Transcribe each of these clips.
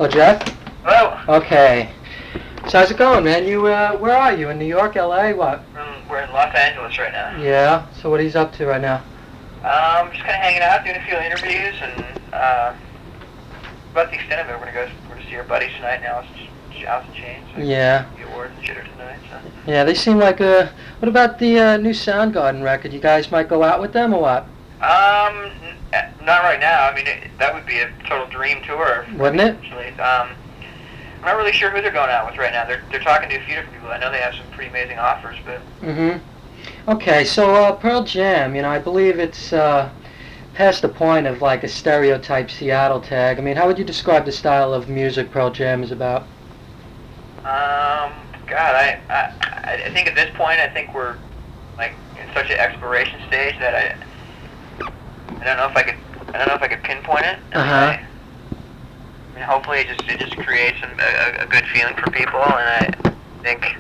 Oh, Jeff? Hello. Okay. So how's it going, man? You, where are you? In New York, LA, what? We're in Los Angeles right now. Yeah? So what are you up to right now? Just kind of hanging out, doing a few interviews, and about the extent of it, we're gonna see our buddies tonight now. Alice in Chains. Yeah. The awards and shit are tonight, so. Yeah, they seem like what about the new Soundgarden record? You guys might go out with them or what? Not right now. I mean, that would be a total dream tour. Wouldn't it? Actually. I'm not really sure who they're going out with right now. They're talking to a few different people. I know they have some pretty amazing offers, but. Okay, so Pearl Jam, I believe it's past the point of like a stereotype Seattle tag. I mean, how would you describe the style of music Pearl Jam is about? God, I think at this point, I think we're like in such an exploration stage that I don't know if I could pinpoint it. I mean, hopefully it just creates a good feeling for people, and I think.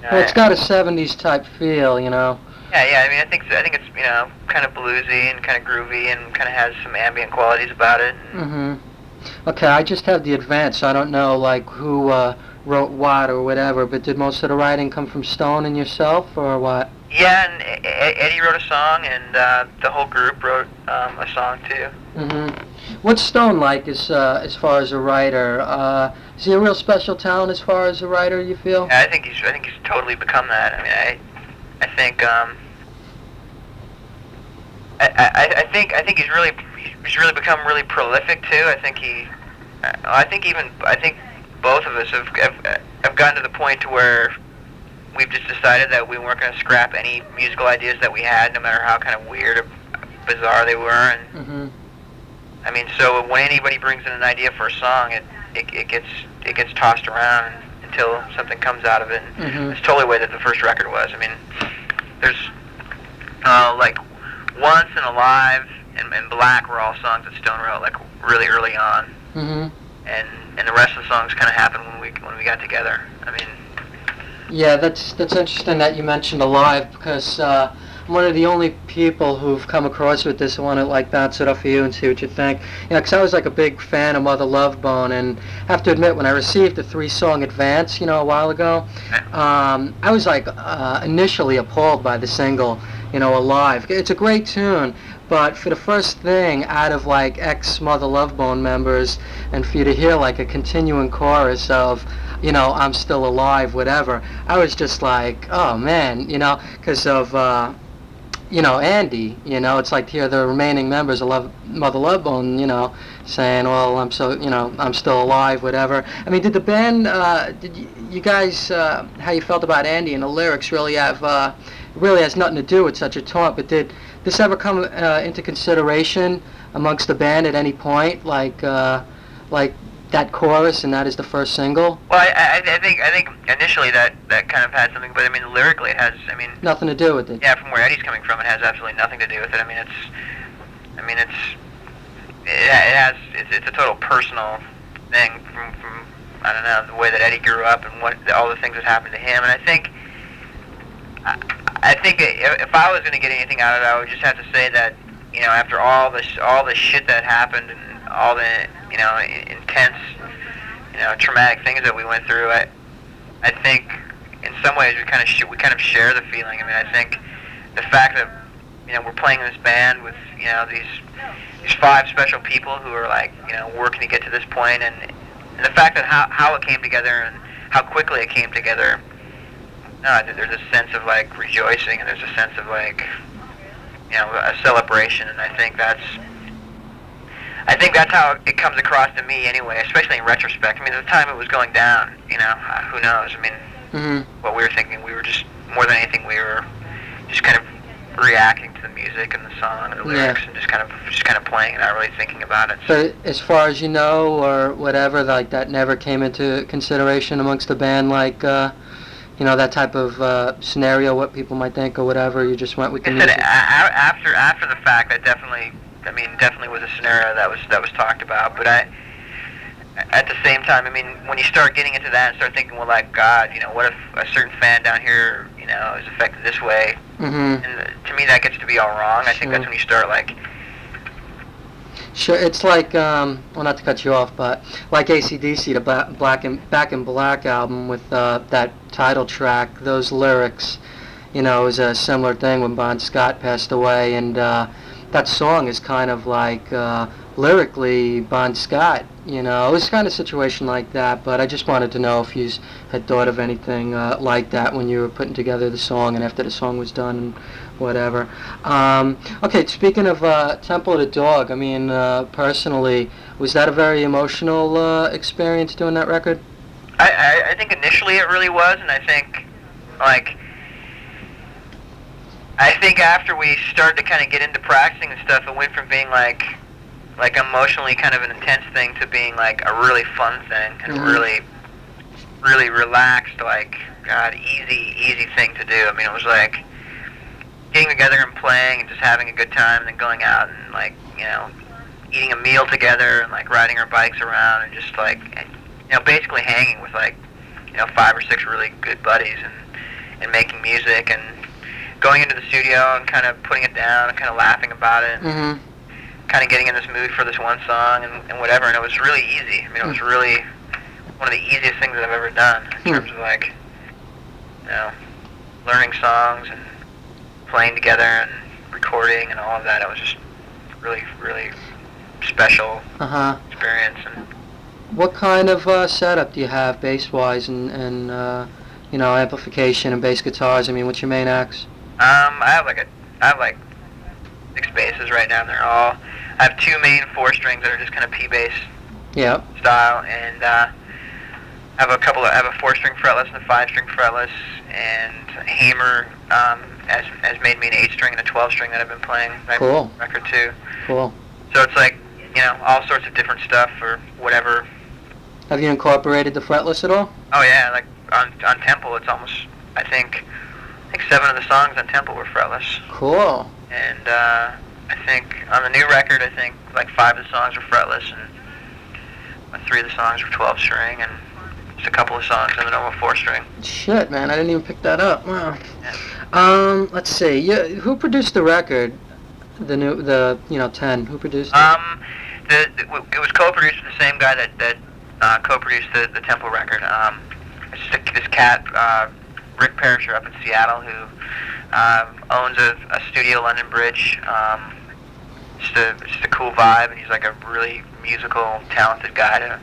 Well, it's got a '70s type feel, Yeah. I mean, I think it's kind of bluesy and kind of groovy and kind of has some ambient qualities about it. Okay, I just have the advance, so I don't know like who wrote what or whatever. But did most of the writing come from Stone and yourself, or what? Yeah, and Eddie wrote a song, and the whole group wrote a song too. What's Stone like as far as a writer? Is he a real special talent as far as a writer? You feel? Yeah, I think he's totally become that. I mean, I think he's really become really prolific too. I think both of us have gotten to the point to where we've just decided that we weren't going to scrap any musical ideas that we had, no matter how kind of weird or bizarre they were. And I mean, so when anybody brings in an idea for a song, it gets tossed around until something comes out of it. And it's totally the way that the first record was. I mean, there's like Once and Alive and Black were all songs that Stone wrote like really early on. And the rest of the songs kind of happened when we got together. I mean. Yeah, that's interesting that you mentioned Alive, because I'm one of the only people who've come across with this. I want to like bounce it off of you and see what you think. Because I was like a big fan of Mother Love Bone, and I have to admit, when I received the 3-song advance, a while ago, I was like initially appalled by the single, Alive. It's a great tune, but for the first thing out of like ex-Mother Love Bone members, and for you to hear like a continuing chorus of, I'm still alive, whatever, I was just like, oh man, because of, Andy, it's like to hear the remaining members of Mother Love Bone, saying, well, I'm still alive, whatever. I mean, did the band, did you guys, how you felt about Andy and the lyrics really really has nothing to do with such a taunt, but did this ever come into consideration amongst the band at any point, like that chorus, and that is the first single? Well, I think initially that kind of had something, but I mean lyrically it has, nothing to do with it. Yeah, from where Eddie's coming from, it has absolutely nothing to do with it. It's a total personal thing from I don't know, the way that Eddie grew up and all the things that happened to him, and I think if I was going to get anything out of it, I would just have to say that after all the shit that happened and all the intense traumatic things that we went through, I think in some ways we kind of share the feeling. I mean, I think the fact that we're playing this band with these 5 special people who are like working to get to this point, and the fact that how it came together and how quickly it came together. No, there's a sense of like rejoicing, and there's a sense of like a celebration, and I think that's how it comes across to me anyway, especially in retrospect. I mean, at the time it was going down, who knows? I mean, what we were thinking, we were just, more than anything, we were just kind of reacting to the music and the song and the lyrics, and just kind of playing and not really thinking about it. But as far as you know, or whatever, like that never came into consideration amongst the band, like that type of scenario, what people might think or whatever. You just went with the music. After the fact, that definitely was a scenario that was talked about. But at the same time, I mean, when you start getting into that and start thinking, well, like, God, what if a certain fan down here, is affected this way? And to me, that gets to be all wrong. I think that's when you start like Sure, it's like, well, not to cut you off, but like AC/DC, the Back in Black album with that title track, those lyrics, is a similar thing when Bon Scott passed away, and that song is kind of like lyrically Bon Scott, it was kind of a situation like that, but I just wanted to know if you had thought of anything like that when you were putting together the song and after the song was done and whatever. Okay, speaking of Temple of the Dog, I mean, personally, was that a very emotional experience doing that record? I think initially it really was, and I think, after we started to kind of get into practicing and stuff, it went from being like emotionally kind of an intense thing to being like a really fun thing and really, really relaxed, easy thing to do. I mean, it was like getting together and playing and just having a good time and then going out and eating a meal together and riding our bikes around and just basically hanging with 5 or 6 really good buddies and making music and going into the studio and kind of putting it down and kind of laughing about it. Mm-hmm. Kind of getting in this mood for this one song and whatever, and it was really easy. I mean, it was really one of the easiest things that I've ever done in terms of learning songs and playing together and recording and all of that. It was just really, really special experience. And what kind of setup do you have bass-wise and amplification and bass guitars? I mean, what's your main acts? I have 6 basses right now. I have 2 main 4 strings that are just kind of P bass style, and I have a 4-string fretless and a 5-string fretless, and Hamer has made me an 8-string and a 12-string that I've been playing. Cool. Record too. Cool. So it's all sorts of different stuff or whatever. Have you incorporated the fretless at all? Oh yeah, on Temple, it's almost I think 7 of the songs on Temple were fretless. Cool. And I think on the new record, 5 of the songs were fretless, and 3 of the songs were 12-string, and just a couple of songs in the normal 4-string. Shit, man, I didn't even pick that up. Wow. Yeah. Let's see. Who produced the record? The 10. Who produced it? It was co-produced with the same guy that co-produced the Temple record. It's just this cat, Rick Perisher up in Seattle, who owns a studio, London Bridge. Just a cool vibe, and he's a really musical, talented guy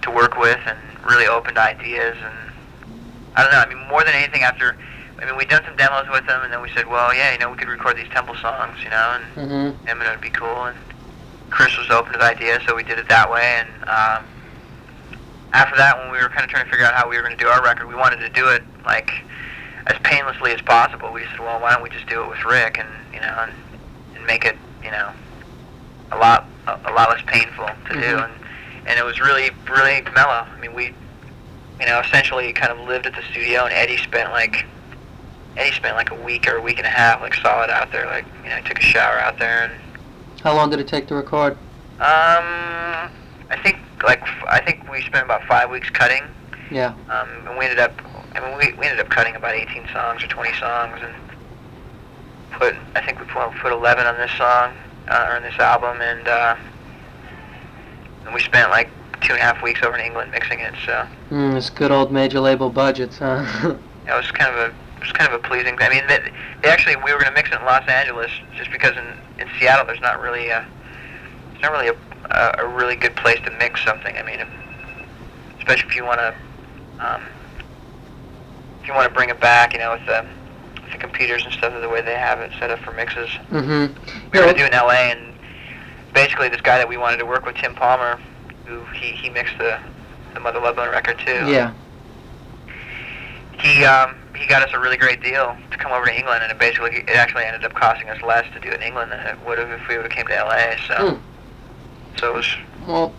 to work with, and really open to ideas. And I don't know. I mean, more than anything, we'd done some demos with him, and then we said, well, yeah, we could record these Temple songs, and it would be cool. And Chris was open to the idea, so we did it that way. And after that, when we were kind of trying to figure out how we were going to do our record, we wanted to do it as painlessly as possible. We said, well, why don't we just do it with Rick and make it a lot less painful to do, and it was really, really mellow. I mean, we essentially kind of lived at the studio, and Eddie spent a week or a week and a half solid out there. He took a shower out there. And how long did it take to record? I think we spent about 5 weeks cutting. Yeah. And we ended up cutting about 18 songs or 20 songs, and we put 11 on this song or on this album, and we spent 2.5 weeks over in England mixing it. So. It's good old major label budgets, huh? It was kind of a pleasing thing. I mean, we were going to mix it in Los Angeles just because in Seattle there's not really a really good place to mix something. I mean, especially if you want to bring it back, with the computers and stuff, the way they have it set up for mixes. Mm-hmm. We were going to do it in L.A., and basically this guy that we wanted to work with, Tim Palmer, who he mixed the Mother Love Bone record too. Yeah. He got us a really great deal to come over to England, and it actually ended up costing us less to do it in England than it would have if we would have came to L.A. So it was. Well,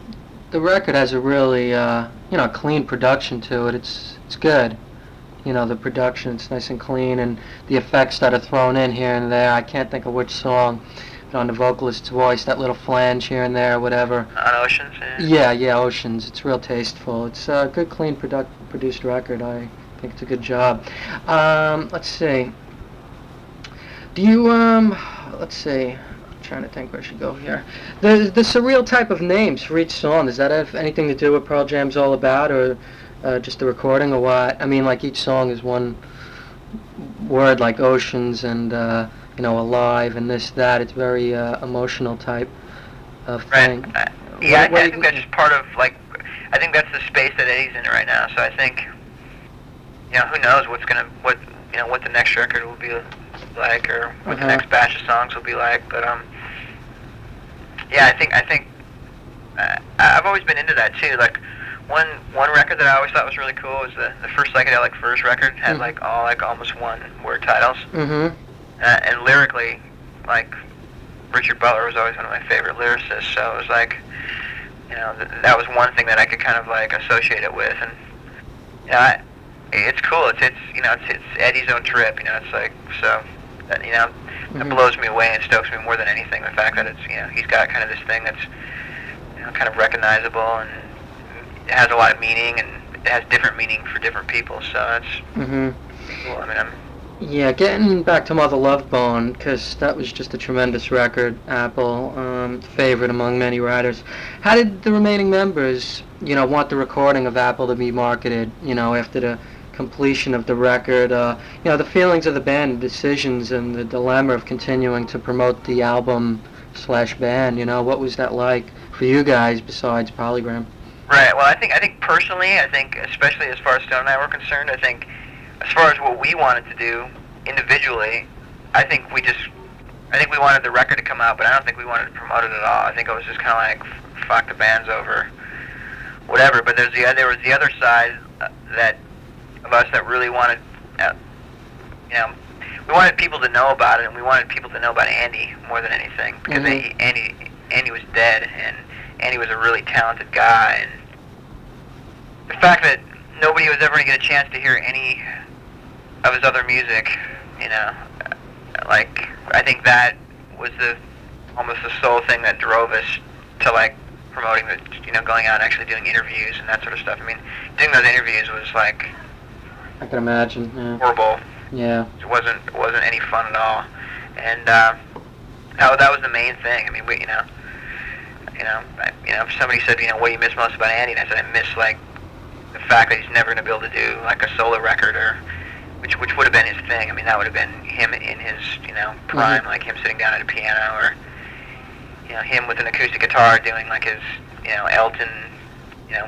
the record has a really clean production to it. It's good. The production, it's nice and clean, and the effects that are thrown in here and there. I can't think of which song, but on the vocalist's voice, that little flange here and there, whatever. On Oceans? Yeah, Oceans. It's real tasteful. It's a good, clean, produced record. I think it's a good job. Let's see. Do you, let's see. trying to think where I should go here. The surreal type of names for each song, does that have anything to do with Pearl Jam's All About, or just the recording, or what? I mean, like each song is one word, like Oceans and Alive and this, that. It's very emotional type of thing. Right. Yeah, I think that's just part of, like, I think that's the space that Eddie's in right now. So I think, who knows what the next record will be like, or what the next batch of songs will be like. But yeah, I think I've always been into that too. Like one record that I always thought was really cool was the first Psychedelic Furs record. Had like all almost one word titles. And lyrically, like Richard Butler was always one of my favorite lyricists. So it was like, that was one thing that I could kind of like associate it with. And it's cool. It's Eddie's own trip. It's like, so that that blows me away and stokes me more than anything. The fact that it's he's got kind of this thing that's kind of recognizable and it has a lot of meaning and it has different meaning for different people. So that's cool. I mean, yeah, getting back to Mother Love Bone, because that was just a tremendous record, Apple, favorite among many writers. How did the remaining members, want the recording of Apple to be marketed, after the completion of the record? The feelings of the band, the decisions, and the dilemma of continuing to promote the album/band, what was that like for you guys besides Polygram? Right, well, I think personally, especially as far as Stone and I were concerned, I think as far as what we wanted to do individually, I think we wanted the record to come out, but I don't think we wanted to promote it at all. I think it was just kind of like, fuck, the band's over, whatever. But there was the other side of us that really wanted, we wanted people to know about it, and we wanted people to know about Andy more than anything, because Andy was dead, and Andy was a really talented guy, and the fact that nobody was ever going to get a chance to hear any of his other music, like, I think that was almost the sole thing that drove us to, like, promoting going out and actually doing interviews and that sort of stuff. I mean, doing those interviews was, like, I can imagine, yeah. Horrible. Yeah. It wasn't any fun at all. And, that was the main thing. I mean, if somebody said, what do you miss most about Andy? And I said, I miss, like, the fact that he's never going to be able to do, like, a solo record, or which would have been his thing. I mean, that would have been him in his, prime, like him sitting down at a piano, or, him with an acoustic guitar doing, like, his, Elton,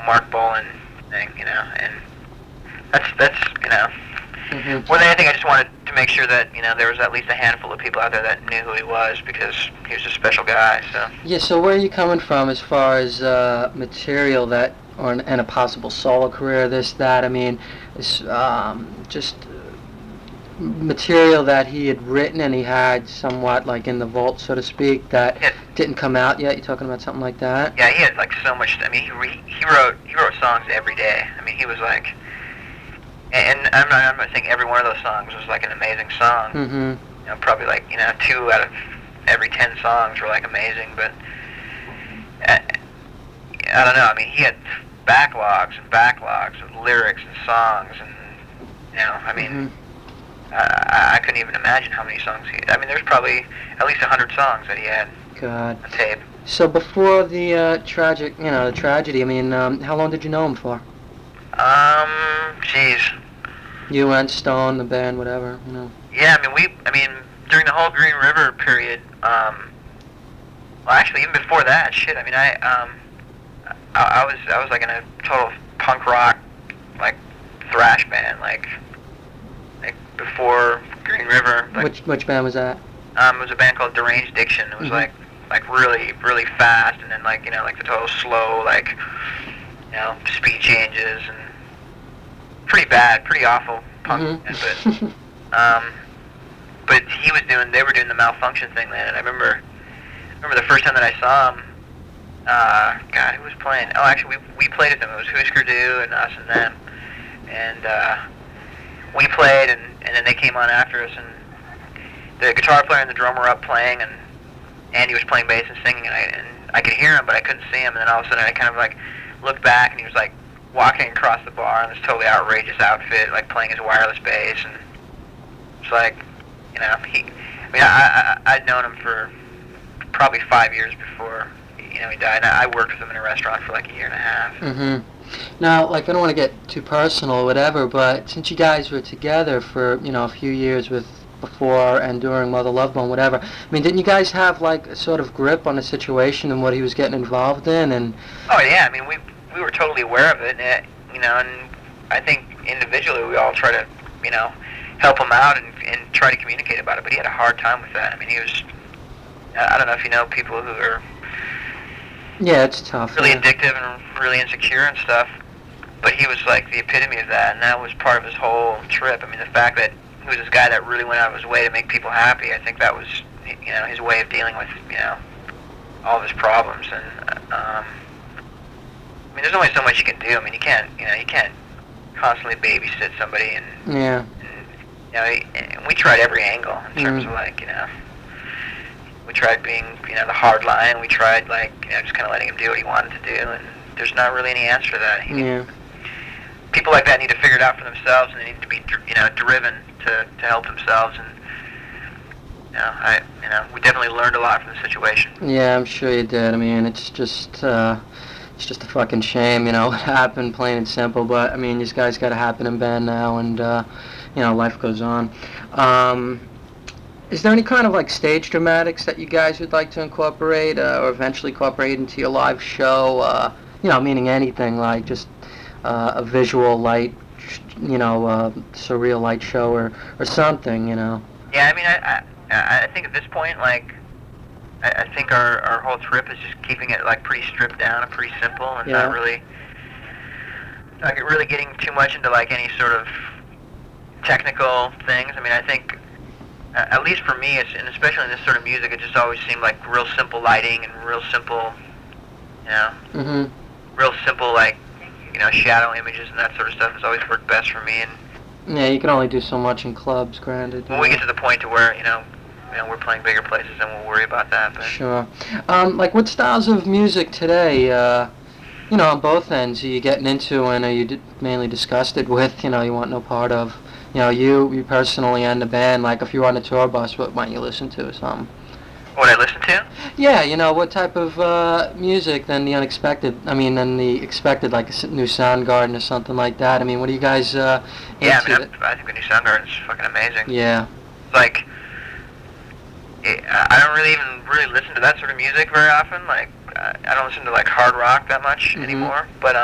Mark Bolan thing, and that's more than anything, I just wanted to make sure that, there was at least a handful of people out there that knew who he was, because he was a special guy, so. Yeah, so where are you coming from as far as material that, and a possible solo career, this, that? I mean, it's just material that he had written and he had somewhat like in the vault, so to speak, that didn't come out yet. You talking about something like that? Yeah, he had like so much. I mean, he wrote songs every day. I mean, he was like, and I'm not saying every one of those songs was like an amazing song. Probably like 2 out of every 10 songs were like amazing, but I don't know. I mean, he had backlogs and backlogs of lyrics and songs, and I mean. I couldn't even imagine how many songs there's probably at least 100 songs that he had on tape. So before the tragedy, I mean, how long did you know him for? Jeez. You and Stone, the band, whatever, Yeah, I mean, during the whole Green River period, well, actually, even before that, shit, I mean, I was like in a total punk rock, like, thrash band, like before Green River. Like, which band was that? It was a band called Deranged Diction. It was like really, really fast, and then like the total slow, like speed changes, and pretty bad, pretty awful punk band. But they were doing the Malfunction thing then, and I remember the first time that I saw him. God, who was playing? Oh, actually, we played with them. It was Husker Du and us and them, and we played, and then they came on after us, and the guitar player and the drummer were up playing, and Andy was playing bass and singing, and I could hear him, but I couldn't see him, and then all of a sudden I kind of like looked back, and he was like walking across the bar in this totally outrageous outfit, like playing his wireless bass, and it's like, I'd known him for probably 5 years before he died. And I worked with him in a restaurant for like a year and a half. Mm-hmm. Now, like, I don't want to get too personal or whatever, but since you guys were together for, a few years with before and during Mother Love Bone, whatever, I mean, didn't you guys have, like, a sort of grip on the situation and what he was getting involved in? And Oh, yeah, I mean, we were totally aware of it, and, and I think individually we all try to, help him out and try to communicate about it, but he had a hard time with that. I mean, he was, I don't know if you know people who are yeah, it's tough. really Yeah. addictive and really insecure and stuff, but he was like the epitome of that, and that was part of his whole trip. I mean, the fact that he was this guy that really went out of his way to make people happy, I think that was, his way of dealing with, all of his problems. And I mean, there's only so much you can do. I mean, you can't constantly babysit somebody, and Yeah. and we tried every angle in terms of like, we tried being, the hard line. We tried like, just kind of letting him do what he wanted to do, and there's not really any answer to that. Yeah. People like that need to figure it out for themselves, and they need to be, driven to help themselves. And we definitely learned a lot from the situation. Yeah, I'm sure you did. I mean, it's just a fucking shame, what happened, plain and simple. But I mean, this guy's got a happening band now, and life goes on. Is there any kind of like stage dramatics that you guys would like to incorporate, or eventually incorporate into your live show? Meaning anything like just a visual light, surreal light show or something, Yeah, I mean, I think at this point, like, I think our whole trip is just keeping it like pretty stripped down and pretty simple, and not really getting too much into like any sort of technical things. I mean, I think, at least for me, and especially in this sort of music, it just always seemed like real simple lighting and real simple, real simple like, shadow images and that sort of stuff has always worked best for me. And yeah, you can only do so much in clubs, granted. when we get to the point to where we're playing bigger places, then we'll worry about that. But Sure. Like, what styles of music today, on both ends, are you getting into, and are you mainly disgusted with, you want no part of? You personally and the band, like, if you were on a tour bus, what might you listen to or something? what I listen to? Yeah, what type of music than the expected, like a new Soundgarden or something like that? I mean, what are you guys into? Yeah, I think the new Soundgarden is fucking amazing. Yeah. Like, I don't really listen to that sort of music very often. Like, I don't listen to like hard rock that much anymore. But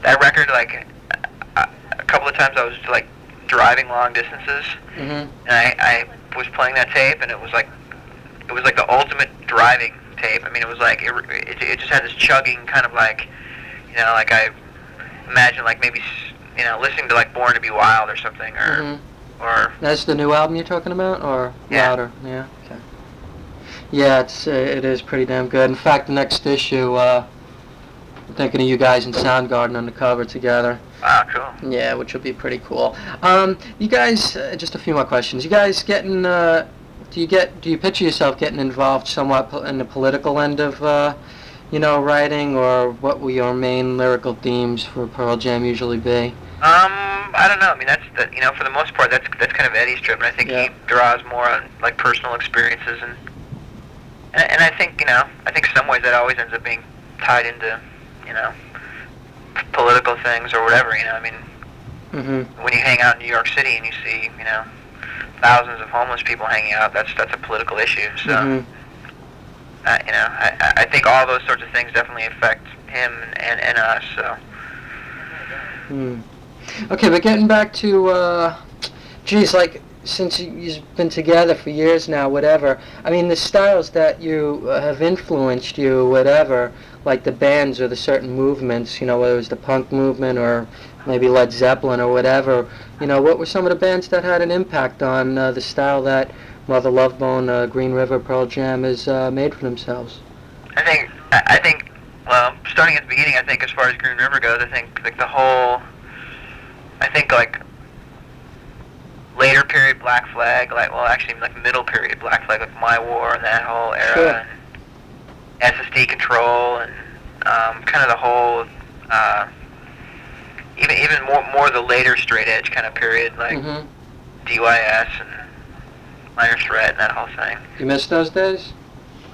that record, like, a couple of times I was like driving long distances, and I was playing that tape, and it was like the ultimate driving tape. I mean, it was like it just had this chugging kind of like, like I imagine like maybe listening to like Born to Be Wild or something, or That's the new album you're talking about, or Yeah. Louder? Yeah. Okay. Yeah, it is pretty damn good. In fact, the next issue, I'm thinking of you guys and Soundgarden on the cover together. Wow, cool. Yeah, which will be pretty cool. You guys, just a few more questions. You guys getting? Do you picture yourself getting involved somewhat in the political end of, writing, or what will your main lyrical themes for Pearl Jam usually be? I don't know. I mean, for the most part, that's kind of Eddie's trip, and I think he draws more on like personal experiences, and I think I think in some ways that always ends up being tied into political things or whatever. I mean, when you hang out in New York City and you see thousands of homeless people hanging out, that's a political issue. So I think all those sorts of things definitely affect him and us. So. Okay, but getting back to, like, since you've been together for years now, whatever, I mean, the styles that you have influenced you, whatever, like the bands or the certain movements, whether it was the punk movement or maybe Led Zeppelin or whatever, what were some of the bands that had an impact on the style that Mother Love Bone, Green River, Pearl Jam has made for themselves? I think, well, starting at the beginning, I think as far as Green River goes, I think like the whole, like later period Black Flag, like middle period Black Flag, like My War and that whole era, Sure. and SSD Control, and kind of the whole, even more the later straight edge kind of period, like DYS and Minor Threat and that whole thing. You miss those days?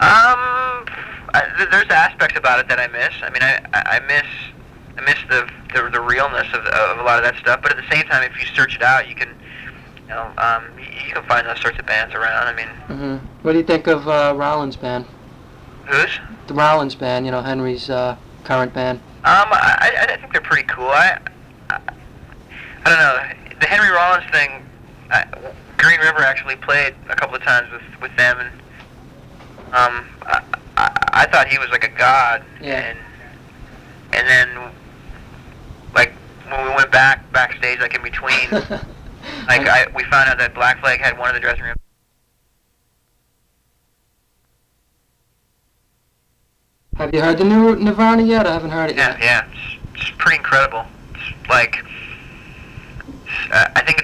There's aspects about it that I miss. I mean, I miss the realness of a lot of that stuff. But at the same time, if you search it out, you can, you can find those sorts of bands around. I mean, What do you think of Rollins' band? whose? The Rollins' band. You know, Henry's current band. I think they're pretty cool. I don't know. The Henry Rollins thing. Green River actually played a couple of times with them, and I thought he was like a god. Yeah. And then, like, when we went backstage, like in between, like we found out that Black Flag had one of the dressing rooms. Have you heard the new Nirvana yet? I haven't heard it yet. Yeah, it's pretty incredible. It's like, I think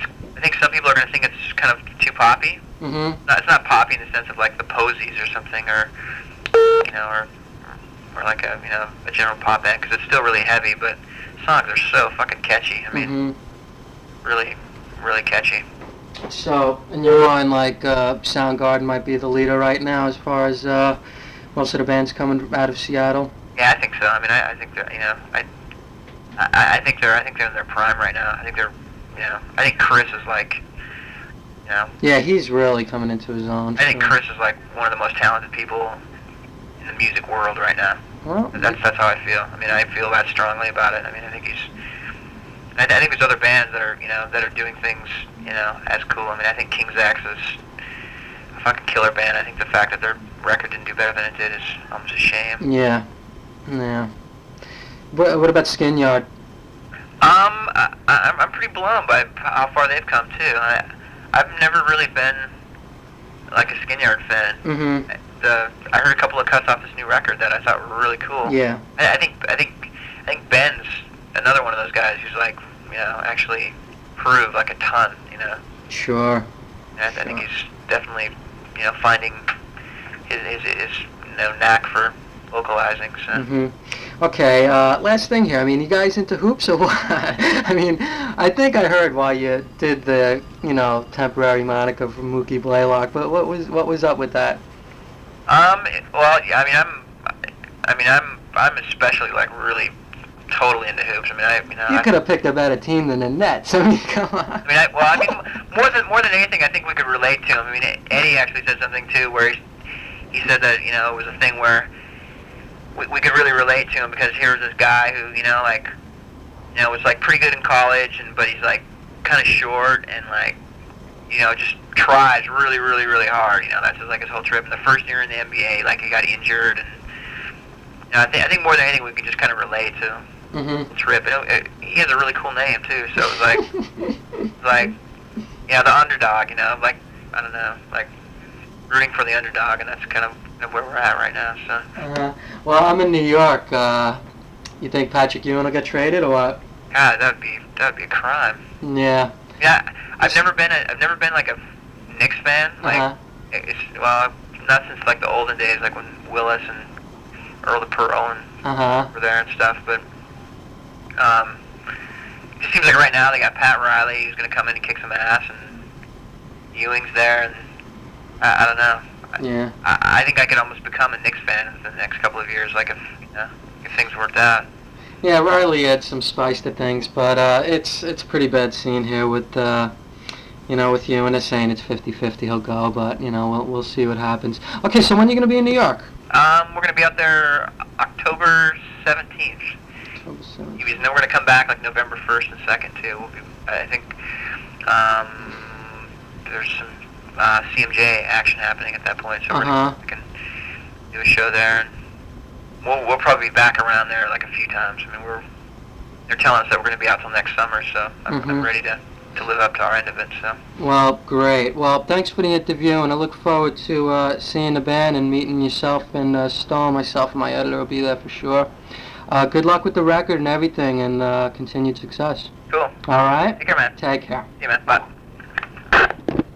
some people are gonna think it's kind of too poppy. Mm-hmm. No, it's not poppy in the sense of like the Posies or something, or or like a general pop band, because it's still really heavy, but songs are so fucking catchy. I mean, really, really catchy. So, in your mind, like Soundgarden might be the leader right now as far as most of the bands coming out of Seattle? Yeah, I think so. I mean, I think they're, I think they're in their prime right now. I think they're, I think Chris is like, Yeah, he's really coming into his own. I think Chris is like one of the most talented people in the music world right now. Well, that's how I feel. I mean, I feel that strongly about it. I mean, I think I think there's other bands that are, that are doing things, as cool. I mean, I think King's X is a fucking killer band. I think the fact that their record didn't do better than it did is almost a shame. Yeah. What about Skin Yard? I'm pretty blown by how far they've come too. I've never really been like a Skin Yard fan. Mm-hmm. I heard a couple of cuts off this new record that I thought were really cool. Yeah. I think Ben's another one of those guys who's like, actually proved like a ton. Sure. I think he's definitely, finding his knack for vocalizing. So. Mm-hmm. Okay, last thing here. I mean, you guys into hoops or what? I mean, I think I heard why you did the, temporary moniker for Mookie Blaylock, but what was up with that? Well, I'm especially like really totally into hoops. I mean, you could have picked a better team than the Nets. I mean, come on. I mean, more than anything, I think we could relate to him. I mean, Eddie actually said something too, where he said that it was a thing where we could really relate to him, because here was this guy who was like pretty good in college, but he's like kind of short and like just tries really, really, really hard. That's just like his whole trip. And the first year in the NBA, like he got injured, and I think more than anything we can just kind of relate to the trip. And he has a really cool name too, so it was like the underdog. Like I don't know, like rooting for the underdog, and that's kind of where we're at right now. So. Well, I'm in New York. You think Patrick Ewing will get traded or what? God, that'd be a crime. Yeah. Yeah, I've never been like a Knicks fan. Like, not since like the olden days, like when Willis and Earl the Pearl and were there and stuff. But it just seems like right now they got Pat Riley, who's gonna come in and kick some ass, and Ewing's there, and I don't know. Yeah. I think I could almost become a Knicks fan in the next couple of years, like if things worked out. Yeah, Riley adds some spice to things, but it's a pretty bad scene here with with you, and they're saying it's 50-50 he'll go, but we'll see what happens. Okay, so when are you gonna be in New York? We're gonna be out there October 17th. We're gonna come back like November 1st and 2nd too. I think there's some CMJ action happening at that point, so we can do a show there, and we'll probably be back around there like a few times. I mean, they're telling us that we're going to be out till next summer, so I'm ready to live up to our end of it. So. Well, great. Well, thanks for the interview, and I look forward to seeing the band and meeting yourself and Stone. Myself and my editor will be there for sure. Good luck with the record and everything, and continued success. Cool. All right. Take care, man. Take care. See you, man. Bye.